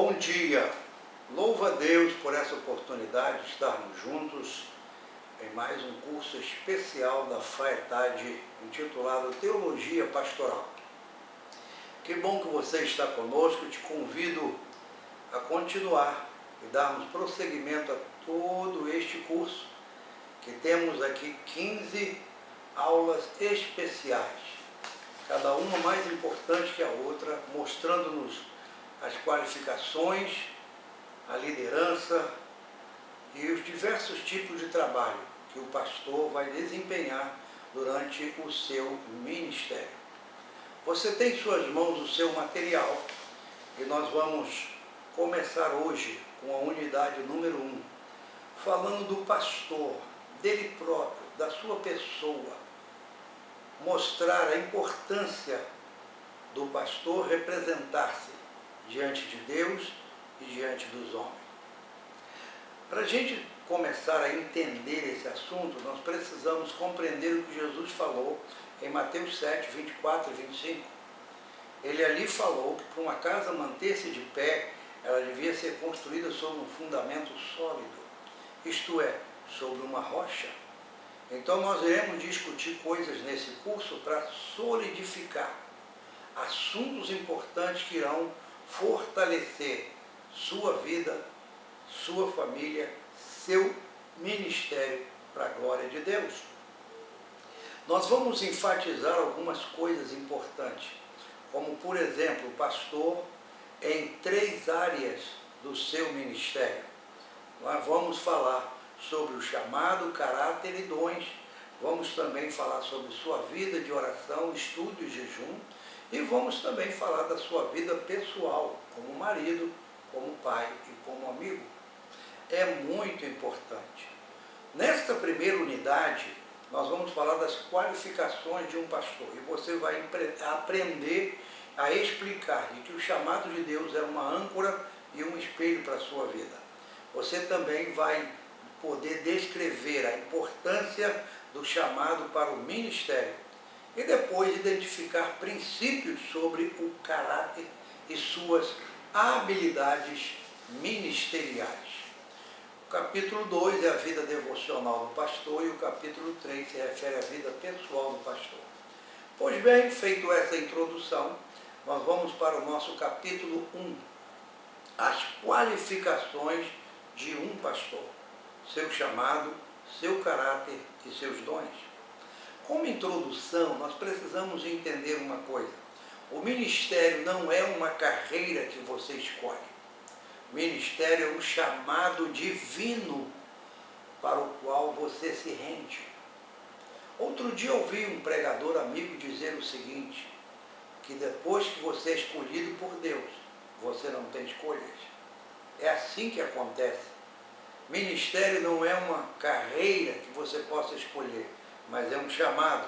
Bom dia! Louvo a Deus por essa oportunidade de estarmos juntos em mais um curso especial da Faetade, intitulado Teologia Pastoral. Que bom que você está conosco, te convido a continuar e darmos prosseguimento a todo este curso, que temos aqui 15 aulas especiais, cada uma mais importante que a outra, mostrando-nos as qualificações, a liderança e os diversos tipos de trabalho que o pastor vai desempenhar durante o seu ministério. Você tem em suas mãos o seu material e nós vamos começar hoje com a unidade número 1, falando do pastor, dele próprio, da sua pessoa, mostrar a importância do pastor representar-se diante de Deus e diante dos homens. Para a gente começar a entender esse assunto, nós precisamos compreender o que Jesus falou em Mateus 7, 24 e 25. Ele ali falou que para uma casa manter-se de pé, ela devia ser construída sobre um fundamento sólido, isto é, sobre uma rocha. Então nós iremos discutir coisas nesse curso para solidificar assuntos importantes que irão fortalecer sua vida, sua família, seu ministério para a glória de Deus. Nós vamos enfatizar algumas coisas importantes, como por exemplo, o pastor em 3 áreas do seu ministério. Nós vamos falar sobre o chamado, caráter e dons. Vamos também falar sobre sua vida de oração, estudo e jejum. E vamos também falar da sua vida pessoal, como marido, como pai e como amigo. É muito importante. Nesta primeira unidade, nós vamos falar das qualificações de um pastor. E você vai aprender a explicar de que o chamado de Deus é uma âncora e um espelho para a sua vida. Você também vai poder descrever a importância do chamado para o ministério e depois identificar princípios sobre o caráter e suas habilidades ministeriais. O capítulo 2 é a vida devocional do pastor e o capítulo 3 se refere à vida pessoal do pastor. Pois bem, feito essa introdução, nós vamos para o nosso capítulo 1, as qualificações de um pastor, seu chamado, seu caráter e seus dons. Como introdução, nós precisamos entender uma coisa. O ministério não é uma carreira que você escolhe. O ministério é um chamado divino para o qual você se rende. Outro dia ouvi um pregador amigo dizer o seguinte, que depois que você é escolhido por Deus, você não tem escolhas. É assim que acontece. Ministério não é uma carreira que você possa escolher, mas é um chamado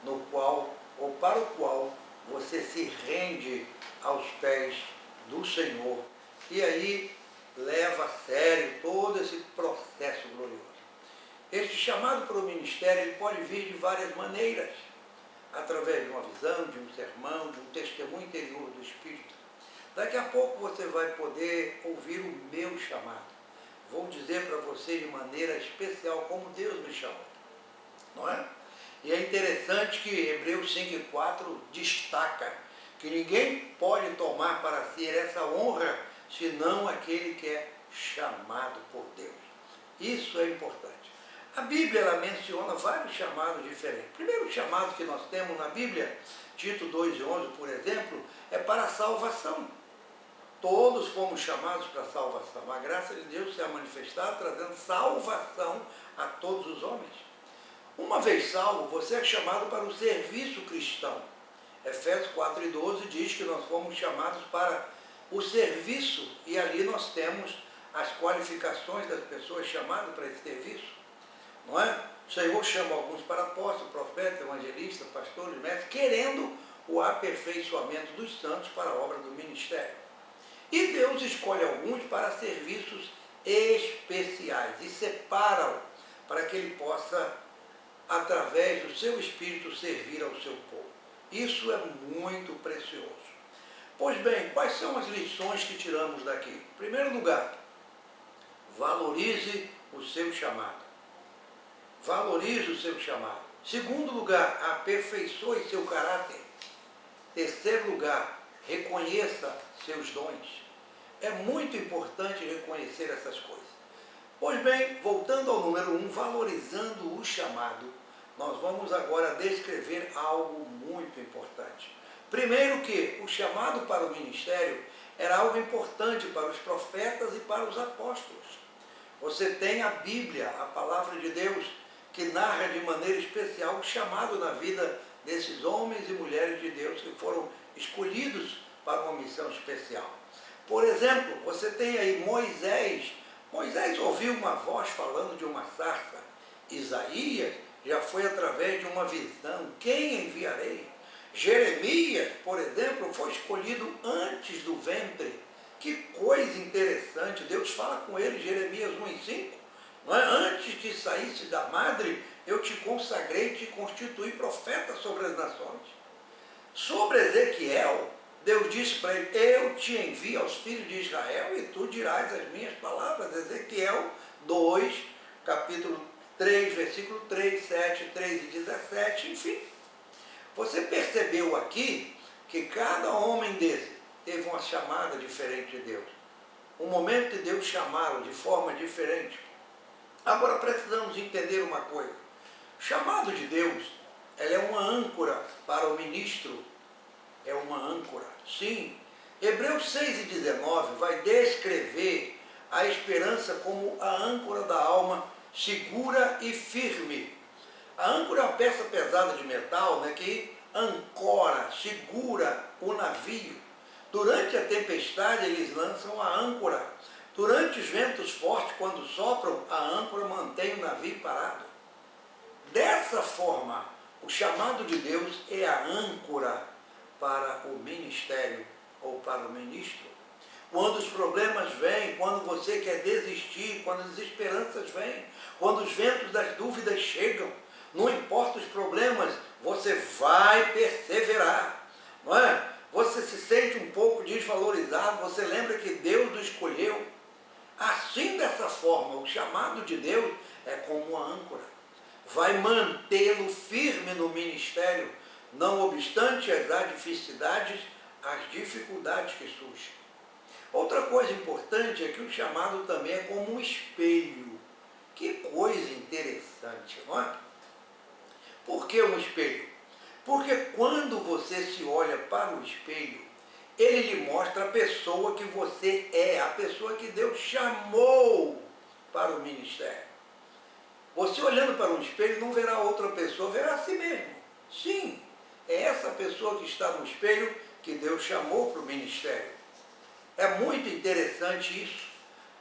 no qual, ou para o qual, você se rende aos pés do Senhor. E aí leva a sério todo esse processo glorioso. Este chamado para o ministério, ele pode vir de várias maneiras, através de uma visão, de um sermão, de um testemunho interior do Espírito. Daqui a pouco você vai poder ouvir o meu chamado. Vou dizer para você de maneira especial como Deus me chamou, não é? E é interessante que Hebreus 5:4 destaca que ninguém pode tomar para si essa honra, senão aquele que é chamado por Deus. Isso é importante. A Bíblia ela menciona vários chamados diferentes. O primeiro chamado que nós temos na Bíblia, Tito 2:11, por exemplo, é para a salvação. Todos fomos chamados para a salvação. A graça de Deus se é manifestada trazendo salvação a todos os homens. Uma vez salvo, você é chamado para o serviço cristão. Efésios 4:12 diz que nós fomos chamados para o serviço e ali nós temos as qualificações das pessoas chamadas para esse serviço. Não é? O Senhor chama alguns para apóstolos, profetas, evangelistas, pastores, mestres, querendo o aperfeiçoamento dos santos para a obra do ministério. E Deus escolhe alguns para serviços especiais e separa-o para que ele possa, através do seu Espírito, servir ao seu povo. Isso é muito precioso. Pois bem, quais são as lições que tiramos daqui? Em primeiro lugar, valorize o seu chamado. Valorize o seu chamado. Segundo lugar, aperfeiçoe seu caráter. Terceiro lugar, reconheça seus dons. É muito importante reconhecer essas coisas. Pois bem, voltando ao número 1, valorizando o chamado, nós vamos agora descrever algo muito importante. Primeiro que o chamado para o ministério era algo importante para os profetas e para os apóstolos. Você tem a Bíblia, a palavra de Deus, que narra de maneira especial o chamado na vida desses homens e mulheres de Deus que foram escolhidos para uma missão especial. Por exemplo, você tem aí Moisés. Moisés ouviu uma voz falando de uma sarça. Isaías já foi através de uma visão. Quem enviarei? Jeremias, por exemplo, foi escolhido antes do ventre. Que coisa interessante. Deus fala com ele, Jeremias 1:5. Não é? Antes que saísse da madre, eu te consagrei e te constituí profeta sobre as nações. Sobre Ezequiel, Deus disse para ele, eu te envio aos filhos de Israel e tu dirás as minhas palavras. Ezequiel 2, capítulo 3, versículo 3, 7, 3 e 17, enfim. Você percebeu aqui que cada homem desse teve uma chamada diferente de Deus. Um momento de Deus chamá-lo de forma diferente. Agora precisamos entender uma coisa. O chamado de Deus, ela é uma âncora para o ministro. É uma âncora, sim. Hebreus 6:19 vai descrever a esperança como a âncora da alma, segura e firme. A âncora é uma peça pesada de metal, né, que ancora, segura o navio. Durante a tempestade eles lançam a âncora. Durante os ventos fortes, quando sopram, a âncora mantém o navio parado. Dessa forma, o chamado de Deus é a âncora para o ministério ou para o ministro. Quando os problemas vêm, quando você quer desistir, quando as esperanças vêm, quando os ventos das dúvidas chegam, não importa os problemas, você vai perseverar, não é? Você se sente um pouco desvalorizado, você lembra que Deus o escolheu. Assim, dessa forma, o chamado de Deus é como uma âncora. Vai mantê-lo firme no ministério, não obstante as adversidades, as dificuldades que surgem. Outra coisa importante é que o chamado também é como um espelho. Que coisa interessante, não é? Por que um espelho? Porque quando você se olha para o espelho, ele lhe mostra a pessoa que você é, a pessoa que Deus chamou para o ministério. Você olhando para um espelho não verá outra pessoa, verá a si mesmo. Sim, é essa pessoa que está no espelho que Deus chamou para o ministério. É muito interessante isso.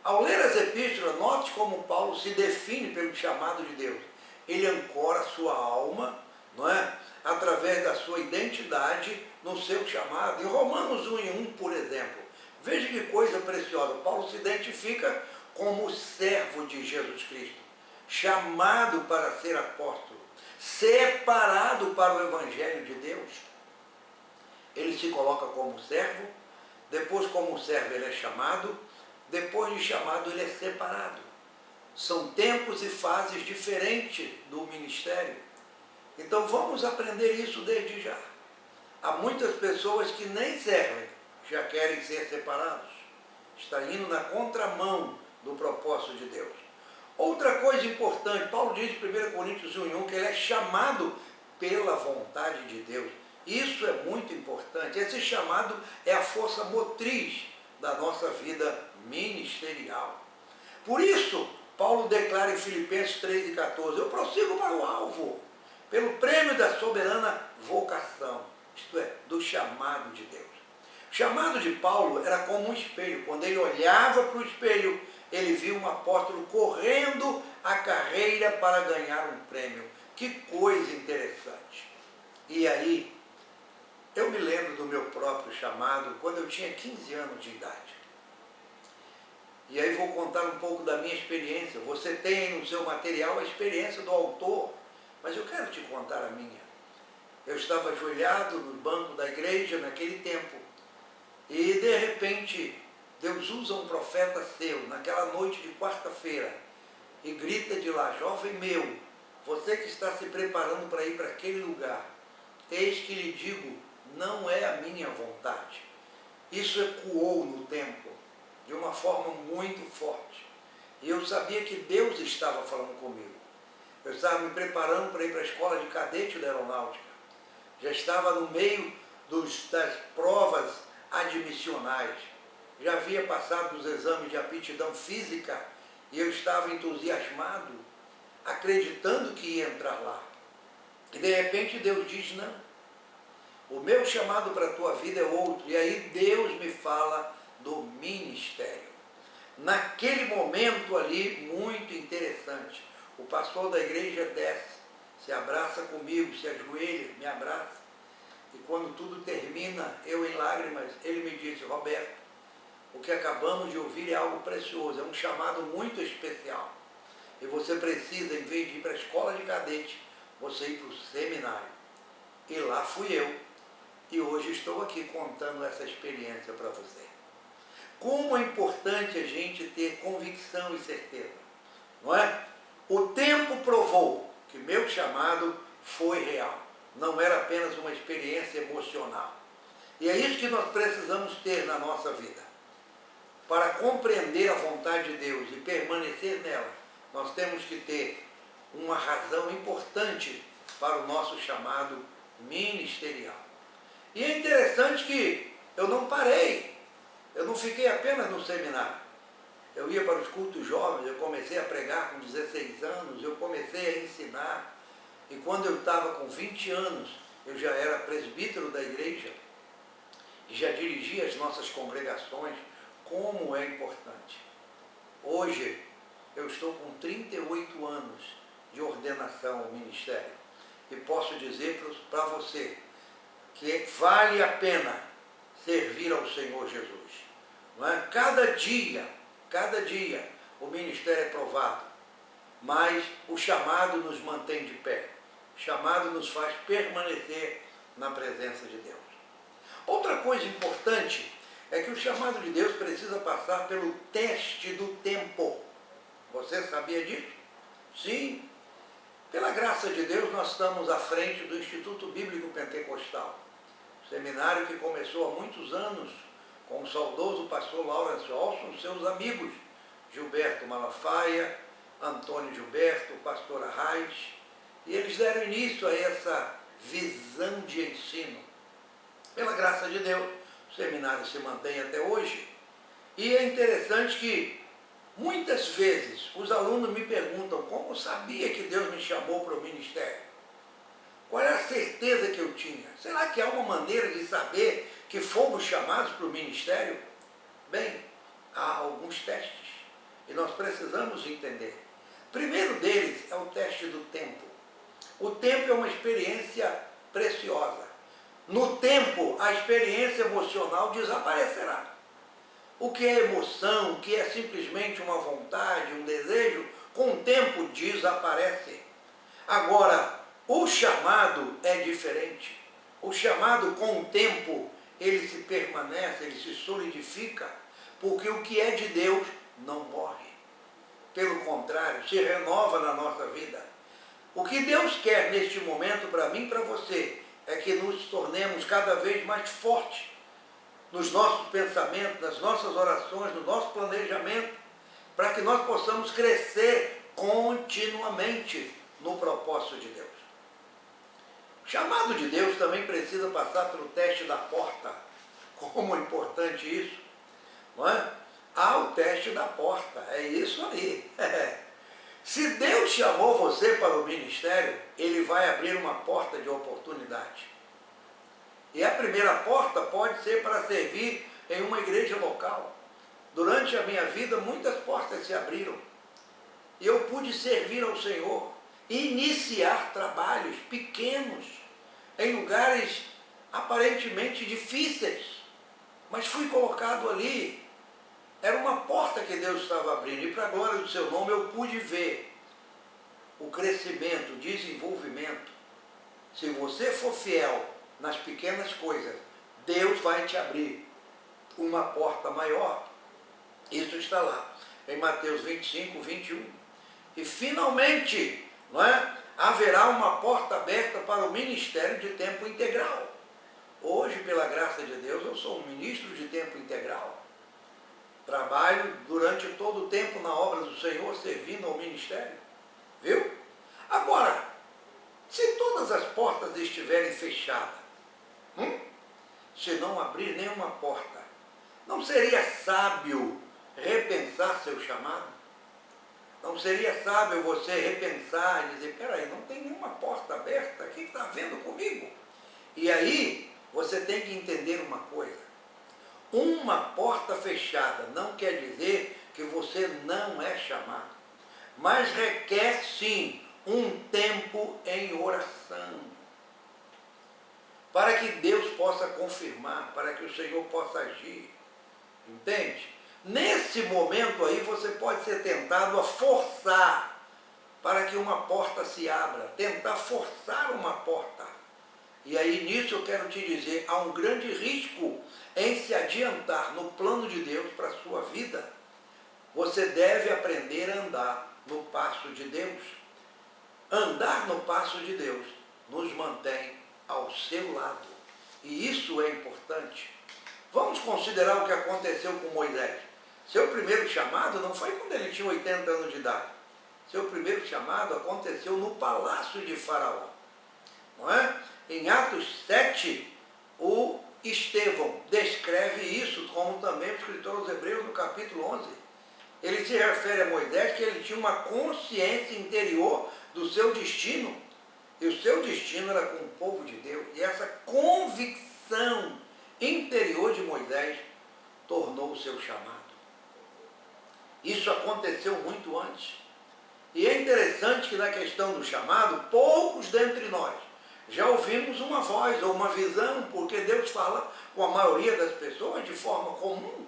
Ao ler as epístolas, note como Paulo se define pelo chamado de Deus. Ele ancora a sua alma, não é? Através da sua identidade no seu chamado. Em Romanos 1:1, por exemplo, veja que coisa preciosa. Paulo se identifica como servo de Jesus Cristo, chamado para ser apóstolo, separado para o Evangelho de Deus. Ele se coloca como servo, depois como servo ele é chamado, depois de chamado ele é separado. São tempos e fases diferentes do ministério. Então vamos aprender isso desde já. Há muitas pessoas que nem servem, já querem ser separados. Está indo na contramão do propósito de Deus. Outra coisa importante, Paulo diz em 1 Coríntios 1:1 que ele é chamado pela vontade de Deus. Isso é muito importante. Esse chamado é a força motriz da nossa vida ministerial. Por isso, Paulo declara em Filipenses 3:14, eu prossigo para o alvo, pelo prêmio da soberana vocação, isto é, do chamado de Deus. O chamado de Paulo era como um espelho. Quando ele olhava para o espelho, ele viu um apóstolo correndo a carreira para ganhar um prêmio. Que coisa interessante. E aí, eu me lembro do meu próprio chamado quando eu tinha 15 anos de idade. E aí vou contar um pouco da minha experiência. Você tem no seu material a experiência do autor, mas eu quero te contar a minha. Eu estava ajoelhado no banco da igreja naquele tempo, repente, Deus usa um profeta seu, naquela noite de quarta-feira, e grita de lá: jovem meu, você que está se preparando para ir para aquele lugar, eis que lhe digo, não é a minha vontade. Isso ecoou no tempo, de uma forma muito forte. E eu sabia que Deus estava falando comigo. Eu estava me preparando para ir para a escola de cadete da aeronáutica. Já estava no meio das provas admissionais. Já havia passado nos exames de aptidão física e eu estava entusiasmado, acreditando que ia entrar lá. E de repente Deus diz: não, o meu chamado para a tua vida é outro. E aí Deus me fala do ministério. Naquele momento ali, muito interessante, o pastor da igreja desce, se abraça comigo, se ajoelha, me abraça. E quando tudo termina, eu em lágrimas, ele me disse: Roberto, o que acabamos de ouvir é algo precioso, é um chamado muito especial. E você precisa, em vez de ir para a escola de cadete, você ir para o seminário. E lá fui eu. E hoje estou aqui contando essa experiência para você. Como é importante a gente ter convicção e certeza, não é? O tempo provou que meu chamado foi real. Não era apenas uma experiência emocional. E é isso que nós precisamos ter na nossa vida. Para compreender a vontade de Deus e permanecer nela, nós temos que ter uma razão importante para o nosso chamado ministerial. E é interessante que eu não parei, eu não fiquei apenas no seminário. Eu ia para os cultos jovens, eu comecei a pregar com 16 anos, eu comecei a ensinar. E quando eu estava com 20 anos, eu já era presbítero da igreja e já dirigia as nossas congregações. Como é importante. Hoje, eu estou com 38 anos de ordenação ao ministério e posso dizer para você que vale a pena servir ao Senhor Jesus. Não é? Cada dia, o ministério é provado, mas o chamado nos mantém de pé. O chamado nos faz permanecer na presença de Deus. Outra coisa importante é que o chamado de Deus precisa passar pelo teste do tempo. Você sabia disso? Sim. Pela graça de Deus, nós estamos à frente do Instituto Bíblico Pentecostal. Seminário que começou há muitos anos com o saudoso pastor Lawrence Olson e seus amigos, Gilberto Malafaia, Antônio Gilberto, pastor Arraes, e eles deram início a essa visão de ensino. Pela graça de Deus, o seminário se mantém até hoje. E é interessante que muitas vezes os alunos me perguntam como sabia que Deus me chamou para o ministério. Qual era a certeza que eu tinha? Será que há uma maneira de saber que fomos chamados para o ministério? Bem, há alguns testes e nós precisamos entender. Primeiro deles é o teste do tempo. O tempo é uma experiência preciosa. No tempo, a experiência emocional desaparecerá. O que é emoção, o que é simplesmente uma vontade, um desejo, com o tempo desaparece. Agora, o chamado é diferente. O chamado, com o tempo, ele se permanece, ele se solidifica, porque o que é de Deus não morre. Pelo contrário, se renova na nossa vida. O que Deus quer neste momento para mim e para você é que nos tornemos cada vez mais fortes nos nossos pensamentos, nas nossas orações, no nosso planejamento, para que nós possamos crescer continuamente no propósito de Deus. O chamado de Deus também precisa passar pelo teste da porta. Como é importante isso, não é? Há o teste da porta, é isso aí. Se Deus chamou você para o ministério, Ele vai abrir uma porta de oportunidade. E a primeira porta pode ser para servir em uma igreja local. Durante a minha vida, muitas portas se abriram. E eu pude servir ao Senhor, iniciar trabalhos pequenos, em lugares aparentemente difíceis, mas fui colocado ali. Era uma porta que Deus estava abrindo, e para a glória do seu nome eu pude ver o crescimento, o desenvolvimento. Se você for fiel nas pequenas coisas, Deus vai te abrir uma porta maior. Isso está lá em Mateus 25, 21. E finalmente, não é, haverá uma porta aberta para o ministério de tempo integral. Hoje, pela graça de Deus, eu sou um ministro de tempo integral. Trabalho durante todo o tempo na obra do Senhor, servindo ao ministério. Viu? Agora, se todas as portas estiverem fechadas, se não abrir nenhuma porta, não seria sábio repensar seu chamado? Não seria sábio você repensar e dizer, peraí, não tem nenhuma porta aberta, o que está havendo comigo? E aí, você tem que entender uma coisa. Uma porta fechada não quer dizer que você não é chamado, mas requer sim um tempo em oração, para que Deus possa confirmar, para que o Senhor possa agir, entende? Nesse momento aí você pode ser tentado a forçar para que uma porta se abra, tentar forçar uma porta. E aí nisso eu quero te dizer, há um grande risco em se adiantar no plano de Deus para a sua vida. Você deve aprender a andar no passo de Deus. Andar no passo de Deus nos mantém ao seu lado. E isso é importante. Vamos considerar o que aconteceu com Moisés. Seu primeiro chamado não foi quando ele tinha 80 anos de idade. Seu primeiro chamado aconteceu no palácio de Faraó. Não é? Em Atos 7, o Estevão descreve isso, como também o escritor aos Hebreus no capítulo 11. Ele se refere a Moisés que ele tinha uma consciência interior do seu destino. E o seu destino era com o povo de Deus. E essa convicção interior de Moisés tornou o seu chamado. Isso aconteceu muito antes. E é interessante que na questão do chamado, poucos dentre nós já ouvimos uma voz ou uma visão, porque Deus fala com a maioria das pessoas de forma comum.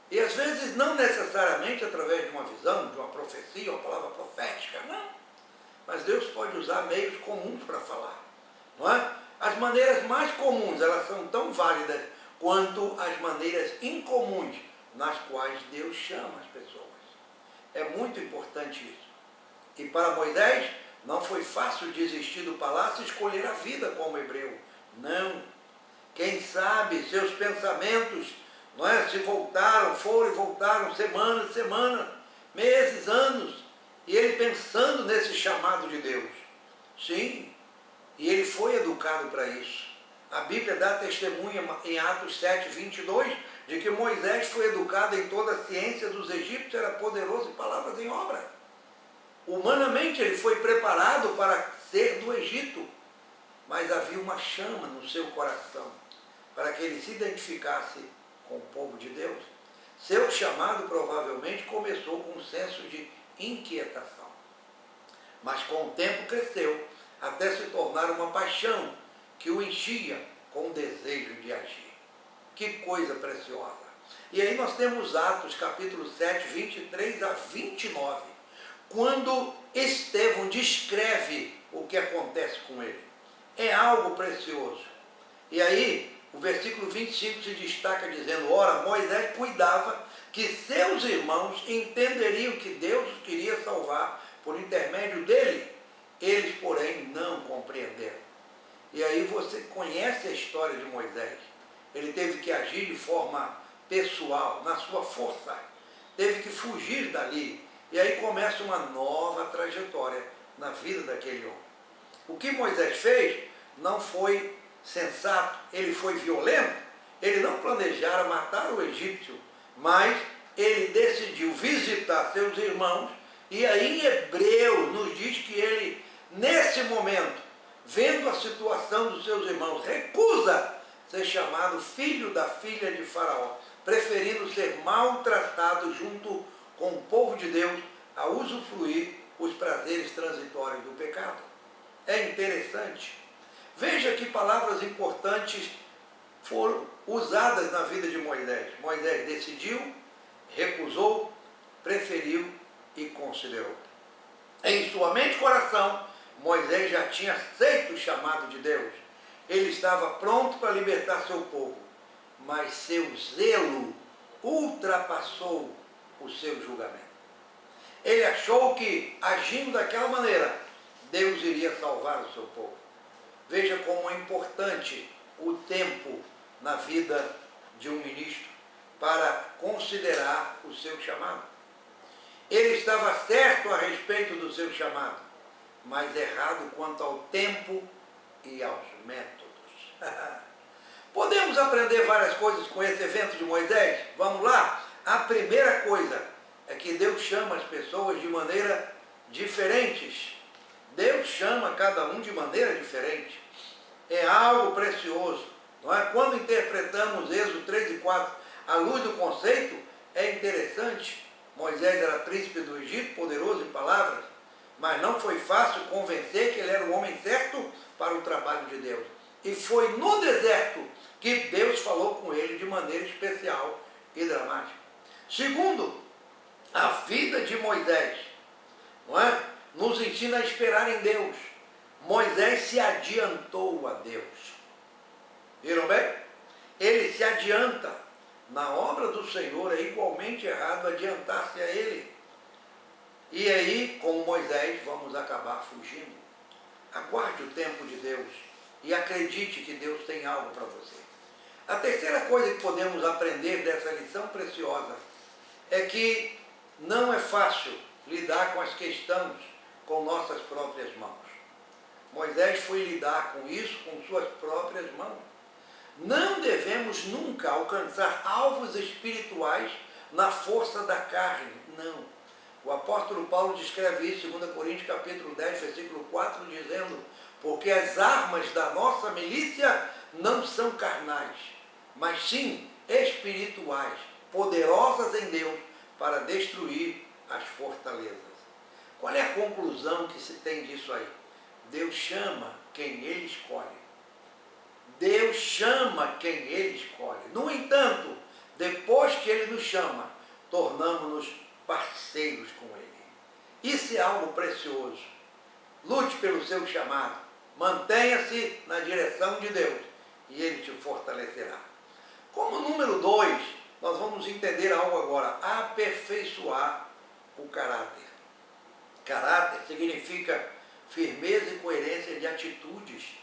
E às vezes não necessariamente através de uma visão, de uma profecia, uma palavra profética, não. Mas Deus pode usar meios comuns para falar, não é? As maneiras mais comuns, elas são tão válidas quanto as maneiras incomuns nas quais Deus chama as pessoas. É muito importante isso. E para Moisés, não foi fácil desistir do palácio e escolher a vida como hebreu. Não. Quem sabe seus pensamentos, não é, se voltaram, foram e voltaram, semana, meses, anos, e ele pensando nesse chamado de Deus. Sim, e ele foi educado para isso. A Bíblia dá testemunha em Atos 7, 22, de que Moisés foi educado em toda a ciência dos egípcios, era poderoso em palavras em obra. Humanamente ele foi preparado para ser do Egito, mas havia uma chama no seu coração, para que ele se identificasse com o povo de Deus. Seu chamado provavelmente começou com um senso de inquietação, mas com o tempo cresceu, até se tornar uma paixão que o enchia com o desejo de agir. Que coisa preciosa! E aí nós temos Atos capítulo 7, 23 a 29, quando Estevão descreve o que acontece com ele. É algo precioso. E aí, o versículo 25 se destaca dizendo, ora, Moisés cuidava que seus irmãos entenderiam que Deus os queria salvar por intermédio dele. Eles, porém, não compreenderam. E aí você conhece a história de Moisés. Ele teve que agir de forma pessoal, na sua força. Teve que fugir dali. E aí começa uma nova trajetória na vida daquele homem. O que Moisés fez não foi sensato, ele foi violento, ele não planejara matar o egípcio, mas ele decidiu visitar seus irmãos, e aí em Hebreus nos diz que ele, nesse momento, vendo a situação dos seus irmãos, recusa ser chamado filho da filha de Faraó, preferindo ser maltratado junto com o povo de Deus a usufruir os prazeres transitórios do pecado. É interessante. Veja que palavras importantes foram usadas na vida de Moisés. Moisés decidiu, recusou, preferiu e considerou. Em sua mente e coração, Moisés já tinha aceito o chamado de Deus. Ele estava pronto para libertar seu povo, mas seu zelo ultrapassou o seu julgamento. Ele achou que, agindo daquela maneira, Deus iria salvar o seu povo. Veja como é importante o tempo na vida de um ministro para considerar o seu chamado. Ele estava certo a respeito do seu chamado, mas errado quanto ao tempo e aos métodos. Podemos aprender várias coisas com esse evento de Moisés? Vamos lá? A primeira coisa é que Deus chama as pessoas de maneira diferentes. Deus chama cada um de maneira diferente. É algo precioso. Não é? Quando interpretamos Êxodo 3 e 4 à luz do conceito, é interessante. Moisés era príncipe do Egito, poderoso em palavras, mas não foi fácil convencer que ele era o homem certo para o trabalho de Deus. E foi no deserto que Deus falou com ele de maneira especial e dramática. Segundo, a vida de Moisés, não é? Nos ensina a esperar em Deus. Moisés se adiantou a Deus. Viram bem? Ele se adianta. Na obra do Senhor é igualmente errado adiantar-se a Ele. E aí, como Moisés, vamos acabar fugindo. Aguarde o tempo de Deus e acredite que Deus tem algo para você. A terceira coisa que podemos aprender dessa lição preciosa é que não é fácil lidar com as questões com nossas próprias mãos. Moisés foi lidar com isso com suas próprias mãos. Não devemos nunca alcançar alvos espirituais na força da carne, não. O apóstolo Paulo descreve isso em 2 Coríntios capítulo 10, versículo 4, dizendo: porque as armas da nossa milícia não são carnais, mas sim espirituais, poderosas em Deus para destruir as fortalezas. Qual é a conclusão que se tem disso aí? Deus chama quem Ele escolhe. Deus chama quem Ele escolhe. No entanto, depois que Ele nos chama, tornamos-nos parceiros com Ele. Isso é algo precioso. Lute pelo seu chamado. Mantenha-se na direção de Deus e Ele te fortalecerá. Como número 2, nós vamos entender algo agora. Aperfeiçoar o caráter. Caráter significa firmeza e coerência de atitudes.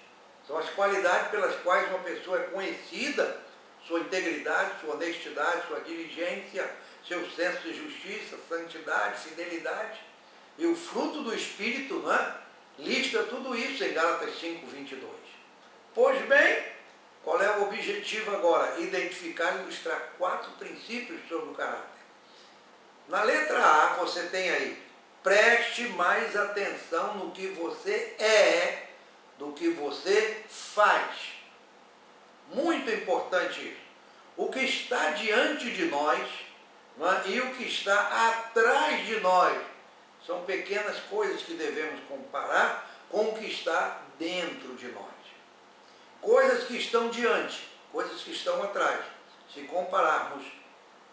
São as qualidades pelas quais uma pessoa é conhecida, sua integridade, sua honestidade, sua diligência, seu senso de justiça, santidade, fidelidade. E o fruto do Espírito, não é? Lista tudo isso em Gálatas 5, 22. Pois bem, qual é o objetivo agora? Identificar e ilustrar 4 princípios sobre o caráter. Na letra A, você tem aí: preste mais atenção no que você é do que você faz. Muito importante isso. O que está diante de nós, não é? E o que está atrás de nós são pequenas coisas que devemos comparar com o que está dentro de nós. Coisas que estão diante, coisas que estão atrás. Se compararmos,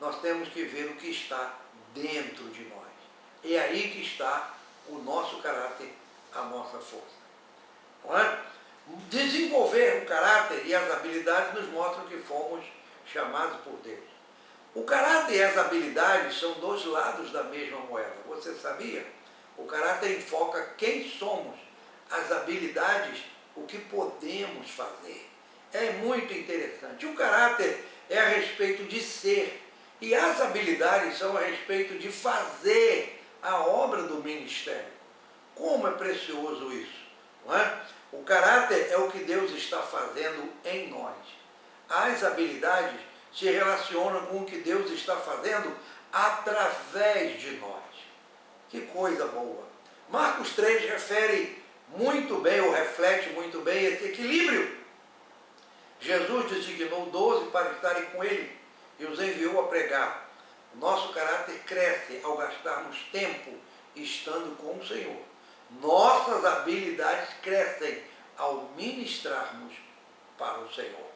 nós temos que ver o que está dentro de nós. É aí que está o nosso caráter, a nossa força. Não é? Desenvolver o caráter e as habilidades nos mostram que fomos chamados por Deus. O caráter e as habilidades são 2 lados da mesma moeda. Você sabia? O caráter enfoca quem somos, as habilidades, o que podemos fazer. É muito interessante. O caráter é a respeito de ser e as habilidades são a respeito de fazer a obra do ministério. Como é precioso isso, não é? O caráter é o que Deus está fazendo em nós. As habilidades se relacionam com o que Deus está fazendo através de nós. Que coisa boa! Marcos 3 refere muito bem, ou reflete muito bem, esse equilíbrio. Jesus designou 12 para estarem com Ele e os enviou a pregar. O nosso caráter cresce ao gastarmos tempo estando com o Senhor. Nossas habilidades crescem ao ministrarmos para o Senhor.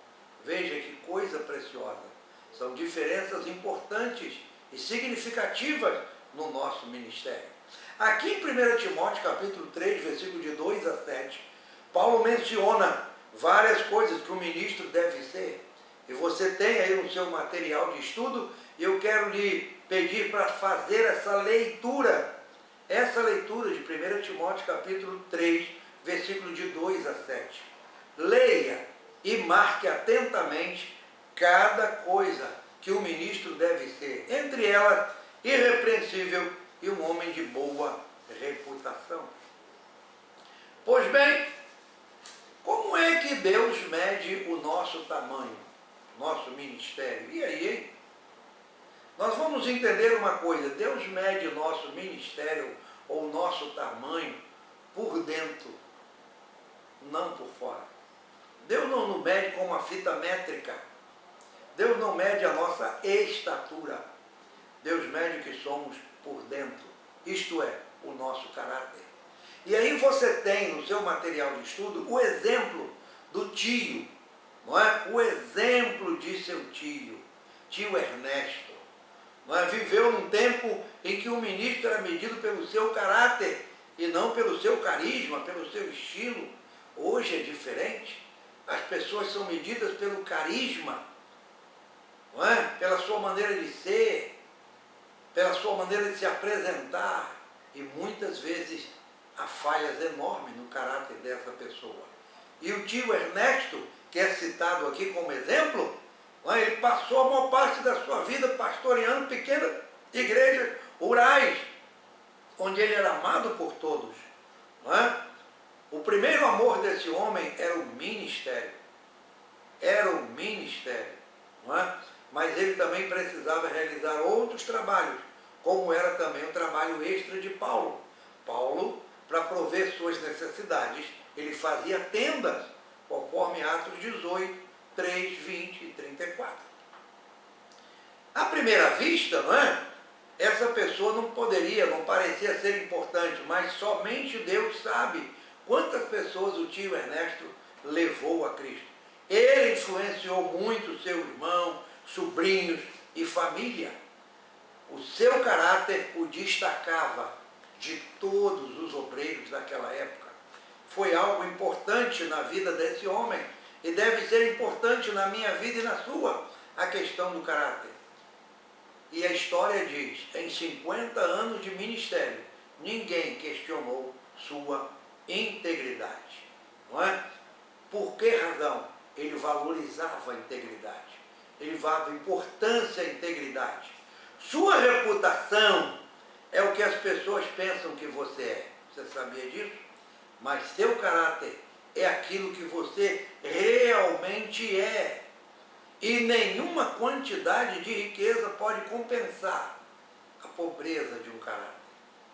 Veja que coisa preciosa. São diferenças importantes e significativas no nosso ministério. Aqui em 1 Timóteo capítulo 3, versículo de 2 a 7, Paulo menciona várias coisas que o ministro deve ser. E você tem aí no seu material de estudo, e eu quero lhe pedir para fazer essa leitura de 1 Timóteo capítulo 3, versículo de 2 a 7. Leia e marque atentamente cada coisa que o ministro deve ser, entre elas, irrepreensível e um homem de boa reputação. Pois bem, como é que Deus mede o nosso tamanho, nosso ministério? E aí, hein? Nós vamos entender uma coisa, Deus mede o nosso ministério ou o nosso tamanho por dentro, não por fora. Deus não nos mede com uma fita métrica. Deus não mede a nossa estatura. Deus mede o que somos por dentro, isto é, o nosso caráter. E aí você tem no seu material de estudo o exemplo do tio, não é? O exemplo de seu tio Ernesto. Não é? Viveu num tempo em que o ministro era medido pelo seu caráter e não pelo seu carisma, pelo seu estilo. Hoje é diferente. As pessoas são medidas pelo carisma, não é? Pela sua maneira de ser, pela sua maneira de se apresentar. E muitas vezes há falhas enormes no caráter dessa pessoa. E o tio Ernesto, que é citado aqui como exemplo, não é? Ele passou a maior parte da sua vida pastoreando pequenas igrejas rurais, onde ele era amado por todos. Não é? O primeiro amor desse homem era o ministério. Era o ministério. Não é? Mas ele também precisava realizar outros trabalhos, como era também o trabalho extra de Paulo. Paulo, para prover suas necessidades, ele fazia tendas, conforme Atos 18, 3, 20 e 34. À primeira vista, não é? Essa pessoa não parecia ser importante, mas somente Deus sabe quantas pessoas o tio Ernesto levou a Cristo. Ele influenciou muito seu irmão, sobrinhos e família. O seu caráter o destacava de todos os obreiros daquela época. Foi algo importante na vida desse homem e deve ser importante na minha vida e na sua, a questão do caráter. E a história diz, em 50 anos de ministério, ninguém questionou sua integridade. Não é? Por que razão? Ele valorizava a integridade. Ele dava importância à integridade. Sua reputação é o que as pessoas pensam que você é. Você sabia disso? Mas seu caráter é aquilo que você realmente é. E nenhuma quantidade de riqueza pode compensar a pobreza de um caráter.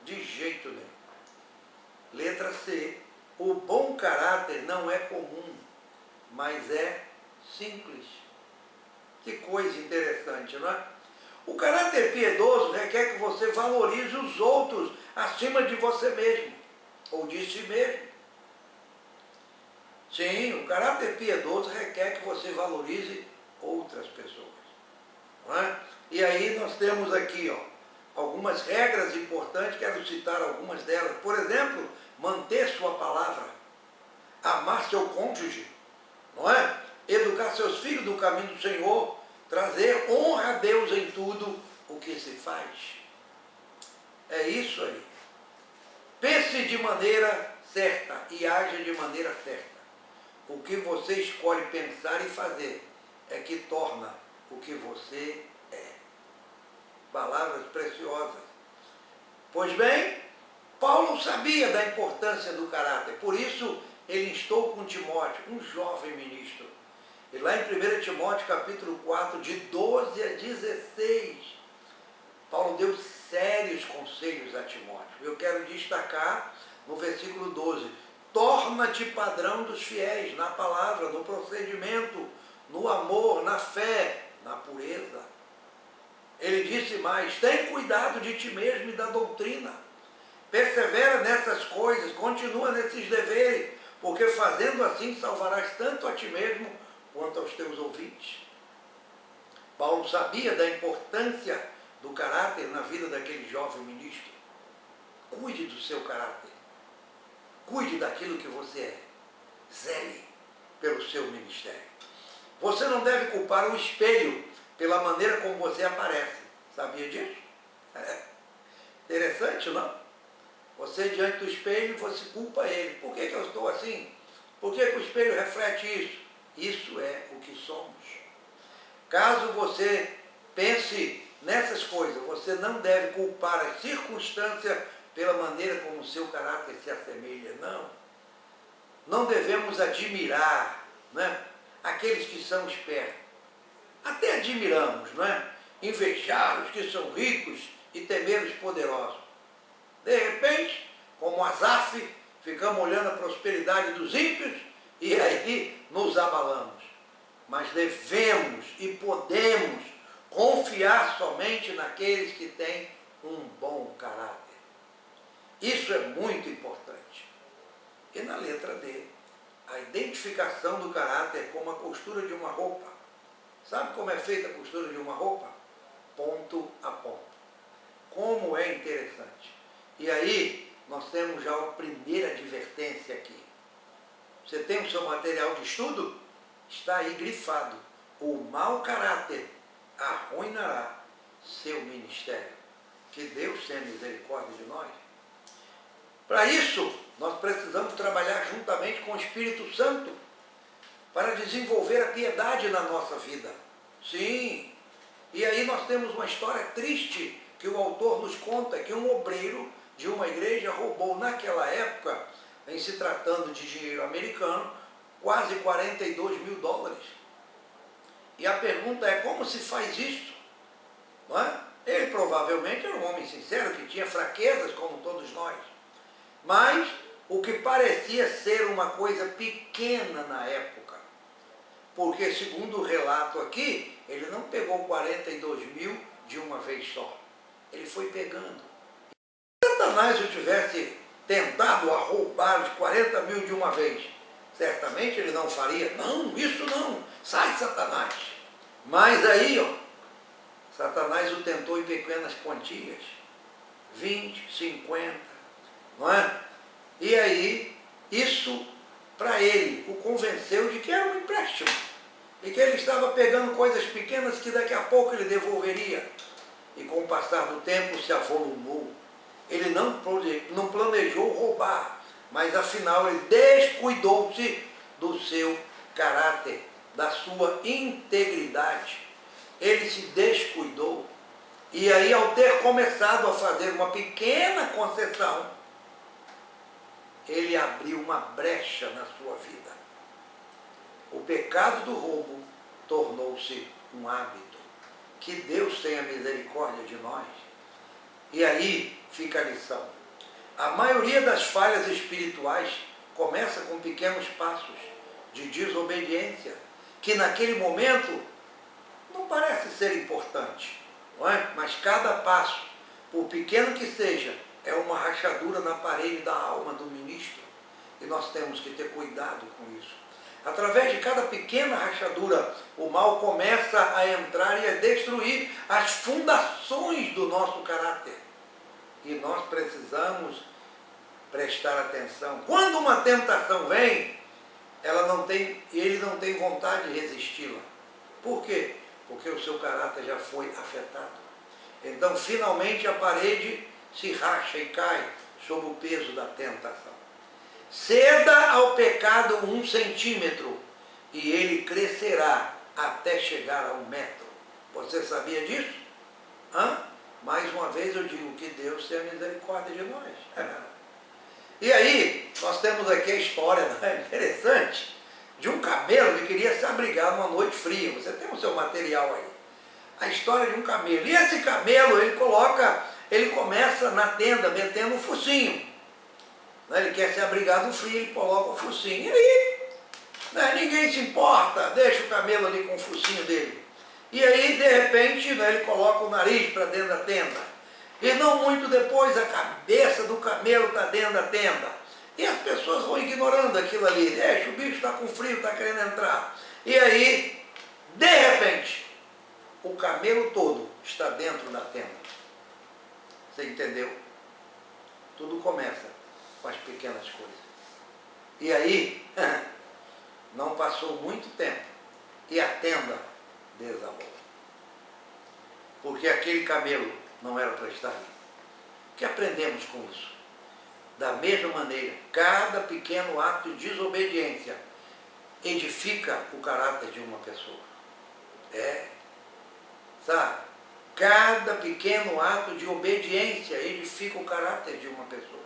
De jeito nenhum. Letra C. O bom caráter não é comum, mas é simples. Que coisa interessante, não é? O caráter piedoso requer que você valorize os outros acima de você mesmo, ou de si mesmo. Sim, o caráter piedoso requer que você valorize outras pessoas. Não é? E aí nós temos aqui algumas regras importantes, quero citar algumas delas. Por exemplo, manter sua palavra, amar seu cônjuge, não é? Educar seus filhos no caminho do Senhor, trazer honra a Deus em tudo o que se faz. É isso aí. Pense de maneira certa e haja de maneira certa. O que você escolhe pensar e fazer é que torna o que você é. Palavras preciosas. Pois bem, Paulo sabia da importância do caráter, por isso ele instou com Timóteo, um jovem ministro. E lá em 1 Timóteo capítulo 4, de 12 a 16, Paulo deu sérios conselhos a Timóteo. Eu quero destacar no versículo 12, torna-te padrão dos fiéis, na palavra, no procedimento, no amor, na fé, na pureza. Ele disse mais, tem cuidado de ti mesmo e da doutrina. Persevera nessas coisas, continua nesses deveres, porque fazendo assim salvarás tanto a ti mesmo quanto aos teus ouvintes. Paulo sabia da importância do caráter na vida daquele jovem ministro. Cuide do seu caráter. Cuide daquilo que você é. Zele pelo seu ministério. Você não deve culpar o espelho pela maneira como você aparece. Sabia disso? É. Interessante, não? Você diante do espelho, você culpa ele. Por que eu estou assim? Por que o espelho reflete isso? Isso é o que somos. Caso você pense nessas coisas, você não deve culpar as circunstâncias pela maneira como o seu caráter se assemelha. Não. Não devemos admirar, né, aqueles que são espertos. Até admiramos, não é? Invejar os que são ricos e temer os poderosos. De repente, como Asaf, ficamos olhando a prosperidade dos ímpios e aí nos abalamos. Mas devemos e podemos confiar somente naqueles que têm um bom caráter. Isso é muito importante. E na letra D, a identificação do caráter como a costura de uma roupa. Sabe como é feita a costura de uma roupa? Ponto a ponto. Como é interessante. E aí, nós temos já uma primeira advertência aqui. Você tem o seu material de estudo? Está aí grifado. O mau caráter arruinará seu ministério. Que Deus tenha misericórdia de nós. Para isso, nós precisamos trabalhar juntamente com o Espírito Santo para desenvolver a piedade na nossa vida. Sim. E aí nós temos uma história triste que o autor nos conta, que um obreiro de uma igreja roubou naquela época, em se tratando de dinheiro americano, quase 42 mil dólares. E a pergunta é, como se faz isso? Não é? Ele provavelmente era um homem sincero, que tinha fraquezas como todos nós. Mas o que parecia ser uma coisa pequena na época, porque segundo o relato aqui, ele não pegou 42 mil de uma vez só. Ele foi pegando. Se Satanás o tivesse tentado a roubar os 40 mil de uma vez, certamente ele não faria. Não, isso não. Sai, Satanás. Mas aí, ó, Satanás o tentou em pequenas quantias. 20, 50, não é? E aí, isso, para ele, o convenceu de que era um empréstimo. E que ele estava pegando coisas pequenas que daqui a pouco ele devolveria. E com o passar do tempo se avolumou. Ele não planejou roubar, mas afinal ele descuidou-se do seu caráter, da sua integridade. Ele se descuidou. E aí, ao ter começado a fazer uma pequena concessão, ele abriu uma brecha na sua vida. O pecado do roubo tornou-se um hábito. Que Deus tenha misericórdia de nós. E aí fica a lição. A maioria das falhas espirituais começa com pequenos passos de desobediência, que naquele momento não parece ser importante, não é? Mas cada passo, por pequeno que seja, é uma rachadura na parede da alma do ministro. E nós temos que ter cuidado com isso. Através de cada pequena rachadura, o mal começa a entrar e a destruir as fundações do nosso caráter. E nós precisamos prestar atenção. Quando uma tentação vem, ele não tem vontade de resisti-la. Por quê? Porque o seu caráter já foi afetado. Então, finalmente, a parede se racha e cai sob o peso da tentação. Ceda ao pecado 1 centímetro e ele crescerá até chegar a 1 metro. Você sabia disso? Mais uma vez eu digo que Deus tenha misericórdia de nós. E aí, nós temos aqui a história, né, interessante, de um camelo que queria se abrigar numa noite fria. Você tem o seu material aí. A história de um camelo. E esse camelo, ele começa na tenda metendo um focinho. Ele quer se abrigar do frio, ele coloca o focinho. E aí, ninguém se importa, deixa o camelo ali com o focinho dele. E aí, de repente, ele coloca o nariz para dentro da tenda. E não muito depois, a cabeça do camelo está dentro da tenda. E as pessoas vão ignorando aquilo ali. Deixa, o bicho está com frio, está querendo entrar. E aí, de repente, o camelo todo está dentro da tenda. Você entendeu? Tudo começa com as pequenas coisas. E aí, não passou muito tempo, e a tenda desabou. Porque aquele camelo não era para estar ali. O que aprendemos com isso? Da mesma maneira, cada pequeno ato de desobediência edifica o caráter de uma pessoa. Sabe? Cada pequeno ato de obediência edifica o caráter de uma pessoa.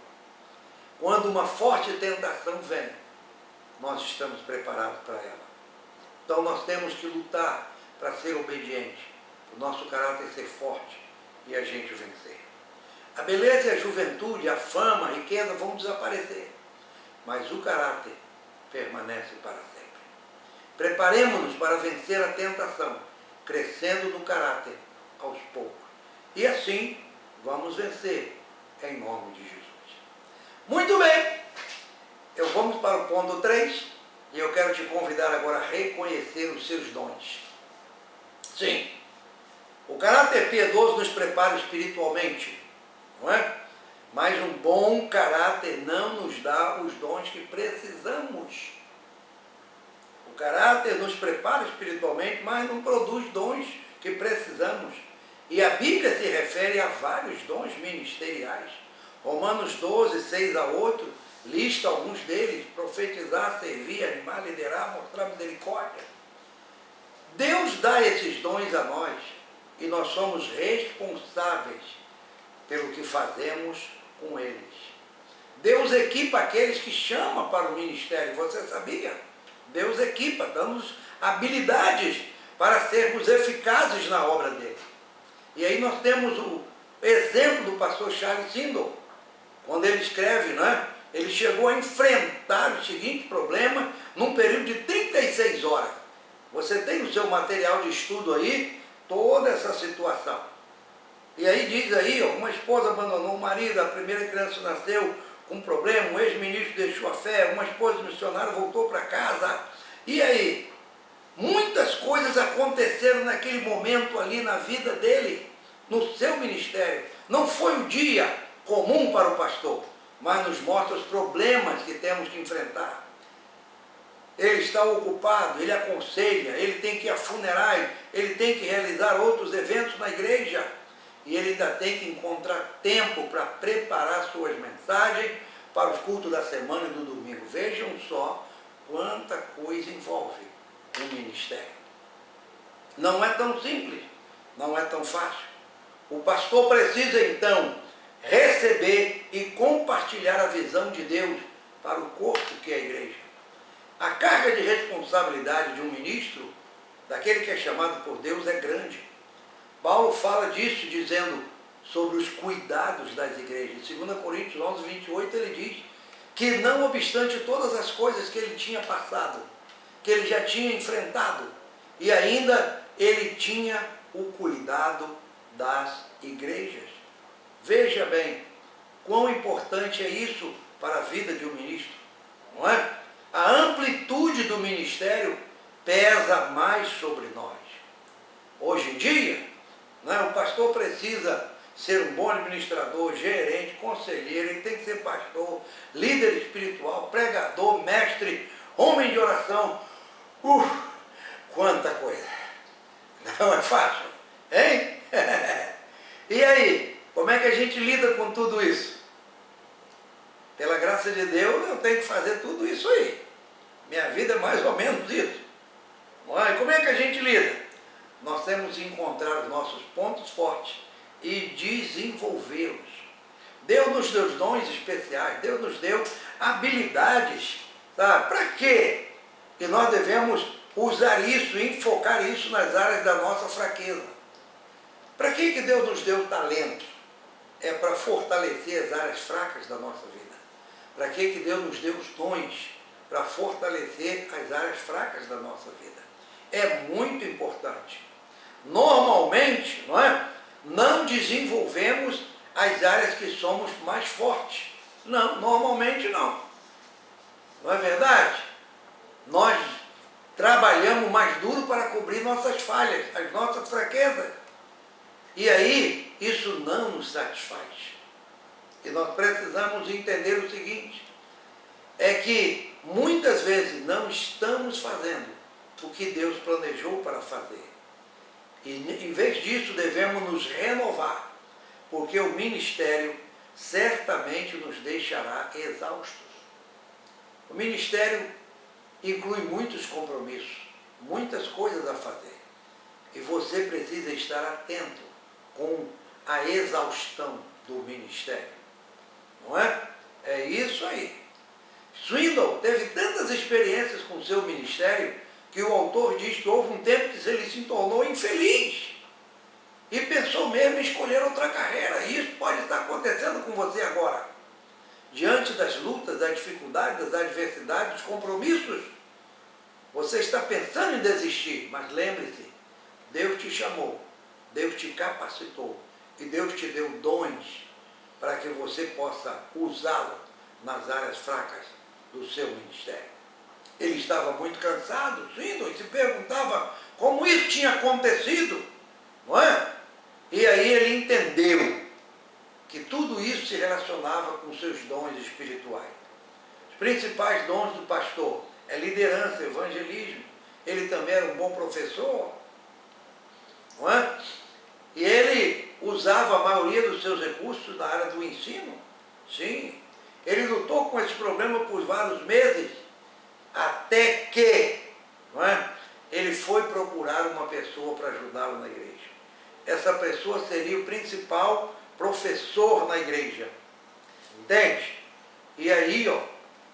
Quando uma forte tentação vem, nós estamos preparados para ela. Então nós temos que lutar para ser obediente, para o nosso caráter ser forte e a gente vencer. A beleza e a juventude, a fama, a riqueza vão desaparecer, mas o caráter permanece para sempre. Preparemos-nos para vencer a tentação, crescendo no caráter aos poucos. E assim vamos vencer em nome de Jesus. Muito bem, vamos para o ponto 3 e eu quero te convidar agora a reconhecer os seus dons. Sim, o caráter piedoso nos prepara espiritualmente, não é? Mas um bom caráter não nos dá os dons que precisamos. O caráter nos prepara espiritualmente, mas não produz dons que precisamos. E a Bíblia se refere a vários dons ministeriais. Romanos 12, 6 a 8, lista alguns deles: profetizar, servir, animar, liderar, mostrar misericórdia. Deus dá esses dons a nós e nós somos responsáveis pelo que fazemos com eles. Deus equipa aqueles que chama para o ministério, você sabia? Deus equipa, dando-nos habilidades para sermos eficazes na obra dele. E aí nós temos o exemplo do pastor Charles Sindel, quando ele escreve, não é? Ele chegou a enfrentar o seguinte problema num período de 36 horas. Você tem no seu material de estudo aí toda essa situação. E aí diz aí, uma esposa abandonou o marido, a primeira criança nasceu com um problema, um ex-ministro deixou a fé, uma esposa missionária voltou para casa. E aí? Muitas coisas aconteceram naquele momento ali na vida dele, no seu ministério. Não foi um dia comum para o pastor, mas nos mostra os problemas que temos que enfrentar. Ele está ocupado, ele aconselha, ele tem que ir a funerais, ele tem que realizar outros eventos na igreja. E ele ainda tem que encontrar tempo para preparar suas mensagens para os cultos da semana e do domingo. Vejam só quanta coisa envolve o ministério. Não é tão simples, não é tão fácil. O pastor precisa então receber e compartilhar a visão de Deus para o corpo que é a igreja. A carga de responsabilidade de um ministro, daquele que é chamado por Deus, é grande. Paulo fala disso dizendo sobre os cuidados das igrejas. Em 2 Coríntios 11, 28, ele diz que não obstante todas as coisas que ele tinha passado, que ele já tinha enfrentado, e ainda ele tinha o cuidado das igrejas. Veja bem, quão importante é isso para a vida de um ministro, não é? A amplitude do ministério pesa mais sobre nós. Hoje em dia, não é? O pastor precisa ser um bom administrador, gerente, conselheiro, ele tem que ser pastor, líder espiritual, pregador, mestre, homem de oração. Quanta coisa! Não é fácil, hein? E aí, como é que a gente lida com tudo isso? Pela graça de Deus, eu tenho que fazer tudo isso aí. Minha vida é mais ou menos isso. Mas como é que a gente lida? Nós temos que encontrar os nossos pontos fortes e desenvolvê-los. Deus nos deu dons especiais, Deus nos deu habilidades, sabe? Para quê? E nós devemos usar isso e enfocar isso nas áreas da nossa fraqueza. Para que Deus nos deu talento? É para fortalecer as áreas fracas da nossa vida. Para que Deus nos deu os dons? Para fortalecer as áreas fracas da nossa vida. É muito importante. Normalmente, não é? Não desenvolvemos as áreas que somos mais fortes. Não, normalmente não. Não é verdade? Nós trabalhamos mais duro para cobrir nossas falhas, as nossas fraquezas. E aí, isso não nos satisfaz. E nós precisamos entender o seguinte, é que muitas vezes não estamos fazendo o que Deus planejou para fazer. E em vez disso devemos nos renovar, porque o ministério certamente nos deixará exaustos. O ministério inclui muitos compromissos, muitas coisas a fazer. E você precisa estar atento com a exaustão do ministério. Não é? É isso aí. Swindoll teve tantas experiências com o seu ministério que o autor diz que houve um tempo que ele se tornou infeliz e pensou mesmo em escolher outra carreira. E isso pode estar acontecendo com você agora. Diante das lutas, das dificuldades, das adversidades, dos compromissos, você está pensando em desistir, mas lembre-se, Deus te chamou, Deus te capacitou e Deus te deu dons para que você possa usá-lo nas áreas fracas do seu ministério. Ele estava muito cansado, sim, e se perguntava como isso tinha acontecido, não é? E aí ele entendeu que tudo isso se relacionava com seus dons espirituais. Os principais dons do pastor é liderança, evangelismo. Ele também era um bom professor, não é? E ele usava a maioria dos seus recursos na área do ensino. Sim, ele lutou com esse problema por vários meses, até que, não é? Ele foi procurar uma pessoa para ajudá-lo na igreja. Essa pessoa seria o principal professor na igreja. Entende? E aí, ó,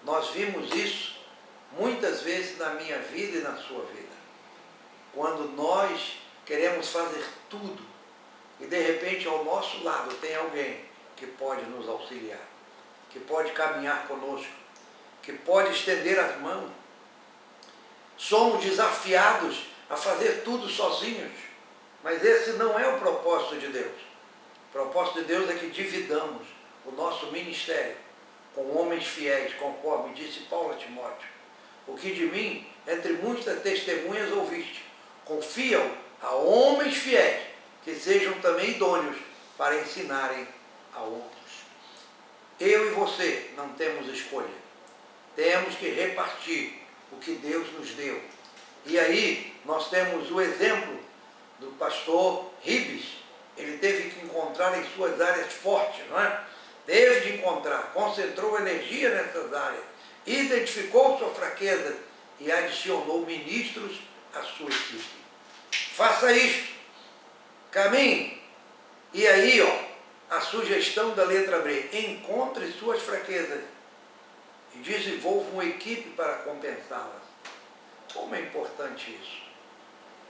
nós vimos isso muitas vezes na minha vida e na sua vida. Quando nós queremos fazer tudo e de repente ao nosso lado tem alguém que pode nos auxiliar, que pode caminhar conosco, que pode estender as mãos. Somos desafiados a fazer tudo sozinhos, mas esse não é o propósito de Deus. O propósito de Deus é que dividamos o nosso ministério com homens fiéis, conforme disse Paulo a Timóteo. O que de mim, entre muitas testemunhas ouviste, confia-o a homens fiéis, que sejam também idôneos para ensinarem a outros. Eu e você não temos escolha. Temos que repartir o que Deus nos deu. E aí nós temos o exemplo do pastor Ribes. Ele teve que encontrar em suas áreas fortes, não é? Teve de encontrar, concentrou energia nessas áreas, identificou sua fraqueza e adicionou ministros à sua equipe. Faça isto, caminhe. E aí, ó, a sugestão da letra B, encontre suas fraquezas e desenvolva uma equipe para compensá-las. Como é importante isso?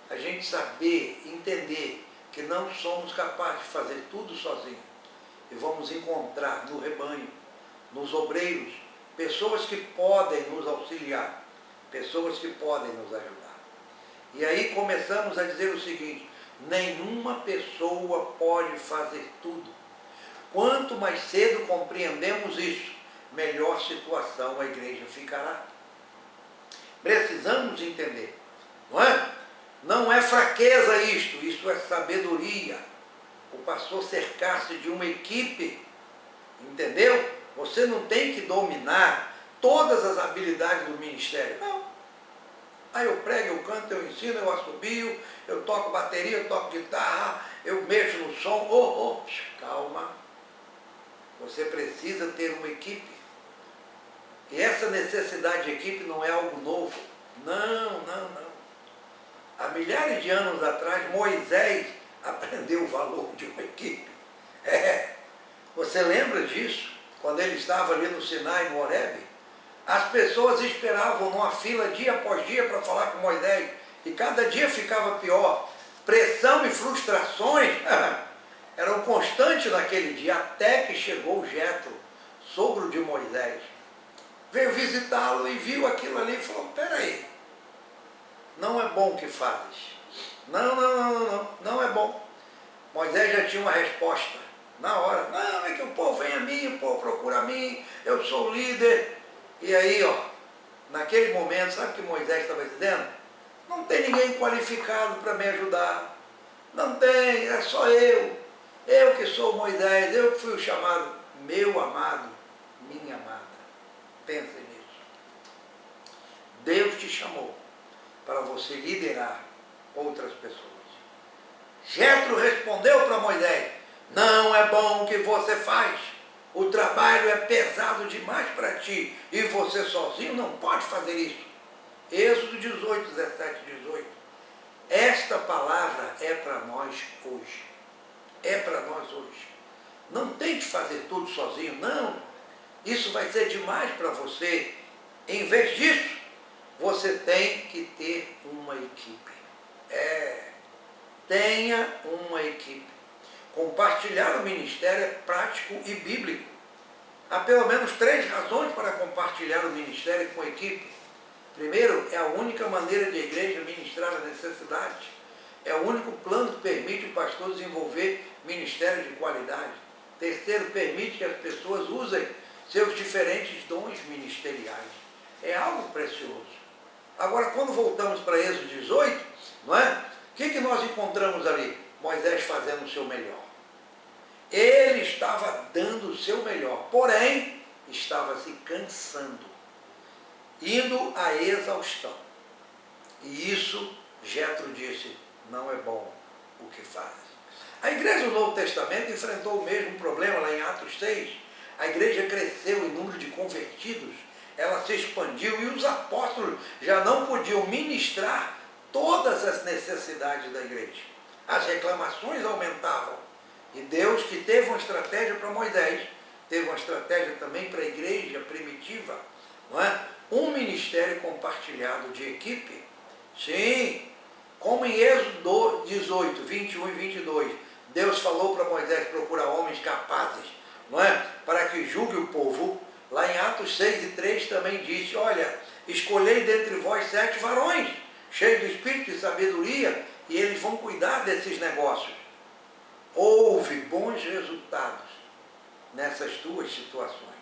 A gente saber, entender que não somos capazes de fazer tudo sozinhos. E vamos encontrar no rebanho, nos obreiros, pessoas que podem nos auxiliar, pessoas que podem nos ajudar. E aí começamos a dizer o seguinte: nenhuma pessoa pode fazer tudo. Quanto mais cedo compreendemos isso, melhor situação a igreja ficará. Precisamos entender, não é? Não é fraqueza isto, isso é sabedoria. O pastor cercar-se de uma equipe, entendeu? Você não tem que dominar todas as habilidades do ministério, não. Aí eu prego, eu canto, eu ensino, eu assobio, eu toco bateria, eu toco guitarra, eu mexo no som. Calma. Você precisa ter uma equipe. E essa necessidade de equipe não é algo novo. Não. Há milhares de anos atrás, Moisés aprendeu o valor de uma equipe. Você lembra disso? Quando ele estava ali no Sinai, no Horebe? As pessoas esperavam numa fila dia após dia para falar com Moisés. E cada dia ficava pior. Pressão e frustrações eram constantes naquele dia, até que chegou Jetro, sogro de Moisés. Veio visitá-lo e viu aquilo ali e falou: peraí, não é bom o que fazes. Não é bom. Moisés já tinha uma resposta na hora. Não, é que o povo vem a mim, o povo procura a mim, eu sou o líder. E aí, ó, naquele momento, sabe o que Moisés estava dizendo? Não tem ninguém qualificado para me ajudar. Não tem, é só eu. Eu que sou Moisés, eu que fui o chamado, meu amado, minha amada. Pense nisso. Deus te chamou para você liderar outras pessoas. Jetro respondeu para Moisés: não é bom o que você faz. O trabalho é pesado demais para ti e você sozinho não pode fazer isso. Êxodo 18, 17, 18. Esta palavra é para nós hoje. É para nós hoje. Não tente fazer tudo sozinho, não. Isso vai ser demais para você. Em vez disso, você tem que ter uma equipe. Tenha uma equipe. Compartilhar o ministério é prático e bíblico. Há pelo menos 3 razões para compartilhar o ministério com a equipe. Primeiro, é a única maneira de a igreja ministrar a necessidade. É o único plano que permite o pastor desenvolver ministério de qualidade. Terceiro, permite que as pessoas usem seus diferentes dons ministeriais. É algo precioso. Agora, quando voltamos para Êxodo 18, não é? O que nós encontramos ali? Moisés fazendo o seu melhor. Ele estava dando o seu melhor, porém, estava se cansando, indo à exaustão. E isso, Jetro disse, não é bom o que faz. A igreja do Novo Testamento enfrentou o mesmo problema lá em Atos 6. A igreja cresceu em número de convertidos, ela se expandiu e os apóstolos já não podiam ministrar todas as necessidades da igreja. As reclamações aumentavam. E Deus, que teve uma estratégia para Moisés, teve uma estratégia também para a igreja primitiva, não é? Um ministério compartilhado de equipe. Sim, como em Êxodo 18, 21 e 22, Deus falou para Moisés procurar homens capazes, não é? Para que julgue o povo. Lá em Atos 6 e 3 também disse, olha, escolhei dentre vós 7 varões, cheios do espírito de sabedoria, e eles vão cuidar desses negócios. Houve bons resultados nessas 2 situações.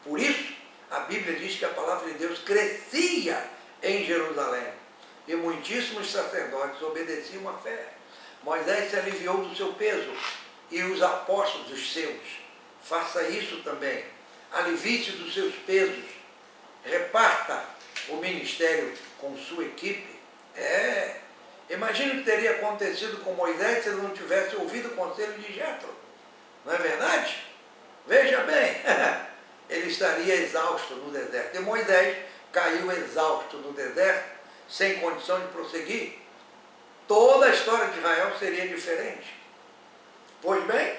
Por isso, a Bíblia diz que a palavra de Deus crescia em Jerusalém e muitíssimos sacerdotes obedeciam à fé. Moisés se aliviou do seu peso e os apóstolos, os seus. Faça isso também. Alivie-se dos seus pesos. Reparta o ministério com sua equipe. Imagine o que teria acontecido com Moisés se ele não tivesse ouvido o conselho de Jetro. Não é verdade? Veja bem, ele estaria exausto no deserto. E Moisés caiu exausto no deserto, sem condição de prosseguir. Toda a história de Israel seria diferente. Pois bem,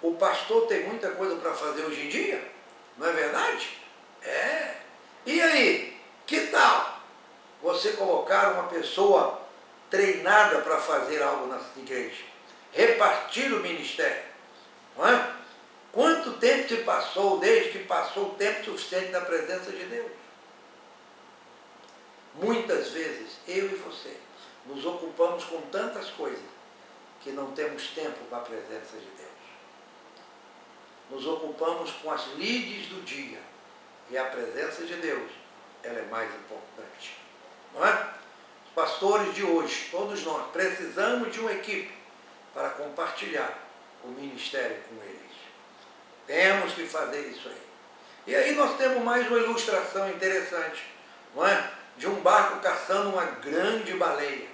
o pastor tem muita coisa para fazer hoje em dia, não é verdade? E aí, que tal você colocar uma pessoa treinada para fazer algo na igreja? Repartir o ministério, não é? Quanto tempo se passou desde que passou o tempo suficiente na presença de Deus? Muitas vezes, eu e você, nos ocupamos com tantas coisas que não temos tempo para a presença de Deus. Nos ocupamos com as lides do dia e a presença de Deus, ela é mais importante, não é? Os pastores de hoje, todos nós, precisamos de uma equipe para compartilhar o ministério com eles. Temos que fazer isso aí. E aí nós temos mais uma ilustração interessante, não é? De um barco caçando uma grande baleia.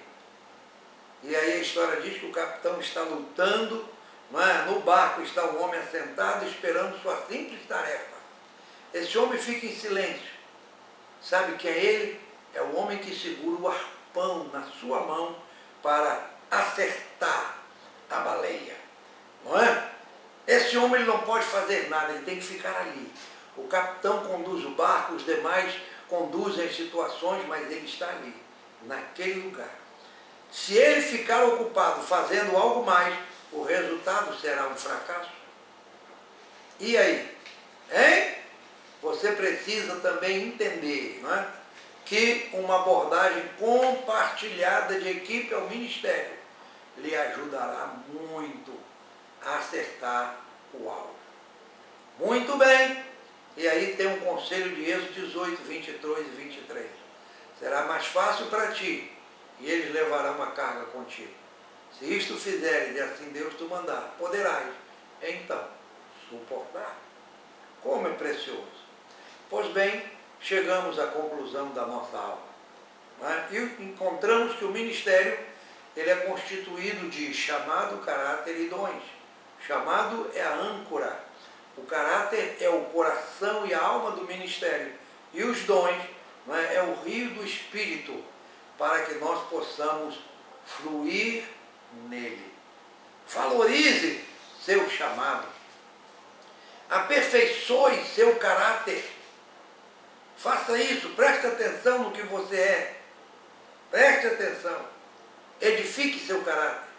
E aí a história diz que o capitão está lutando, não é? No barco está um homem assentado esperando sua simples tarefa. Esse homem fica em silêncio. Sabe quem é ele? É o homem que segura o arpão na sua mão para acertar a baleia. Não é? Esse homem ele não pode fazer nada, ele tem que ficar ali. O capitão conduz o barco, os demais conduzem as situações, mas ele está ali, naquele lugar. Se ele ficar ocupado fazendo algo mais, o resultado será um fracasso. E aí? Você precisa também entender, não é? Que uma abordagem compartilhada de equipe ao ministério lhe ajudará muito a acertar o alvo. Muito bem. E aí tem um conselho de Êxodo 18, 22 e 23. Será mais fácil para ti, e eles levarão uma carga contigo. Se isto fizeres, e assim Deus te mandar, poderás, então, suportar. Como é precioso. Pois bem, chegamos à conclusão da nossa aula. né? E encontramos que o ministério ele é constituído de chamado, caráter e dons. Chamado é a âncora, o caráter é o coração e a alma do ministério, e os dons, né, é o rio do Espírito, para que nós possamos fluir nele. Valorize seu chamado, aperfeiçoe seu caráter, faça isso, preste atenção no que você é, preste atenção, edifique seu caráter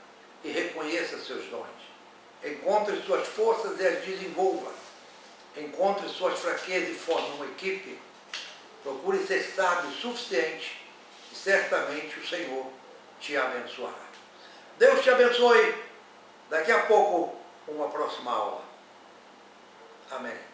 e reconheça seus dons. Encontre suas forças e as desenvolva. Encontre suas fraquezas e forme uma equipe. Procure ser sábio o suficiente e certamente o Senhor te abençoará. Deus te abençoe. Daqui a pouco, uma próxima aula. Amém.